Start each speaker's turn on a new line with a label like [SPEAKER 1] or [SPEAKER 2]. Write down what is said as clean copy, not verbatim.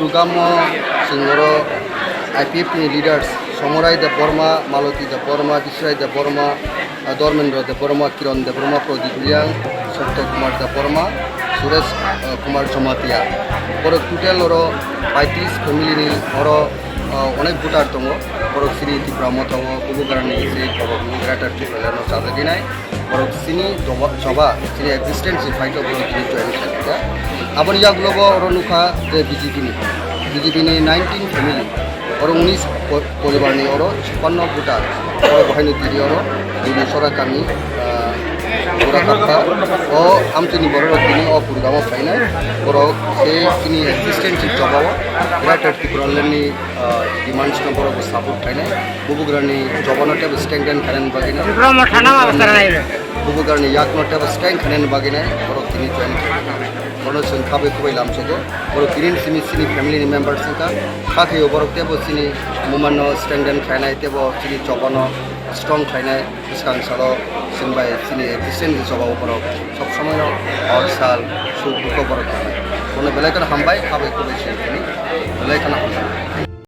[SPEAKER 1] Purugamo Singoro IPF leaders Samurai the Burma, Maloti the Burma, Disrai the Burma, Dormendra the Burma, Kiran the Burma, Prodip Liang, Satya Kumar the Burma, Suresh Kumar Jamatia. For a total or Paitis family or অনেক voter তঙ্গ বড় সিনি ত্রিপুরামত কুবুকারণে এসে greater Tripura চাঁদাকি নাই বড় সিনি সভা সিনি existence fight বড় সিনি join থাকে আবার ইয়াগুলো বড় নুখা যে বিজেপিনি 19 ফ্যামিলি বড় 19 পরিবার নিয়ে ওর 56 ভোটার বড় বহাইনি দিদি ওর দিদি সরকারনি Pura kata, oh, amcini baru ini oh pura kamu final, baru se ini existence itu coba, greater Tipuralen ni demands tu baru support final, bubugrani coba nanti stand kanan bagina, bubugrani yak nanti stand kanan bagina, baru ini join, baru sengkabe kubai lam sego, baru kirin sini family members sengka, kaki baru tebo sini moment stand final tebo sini coba no strong final, sekarang salo Simbai sini efisien di coba operok, sab समय और साल सुख दुख operok, कोने बेले kan hambai kabe kubai sini, बेले kan hambai.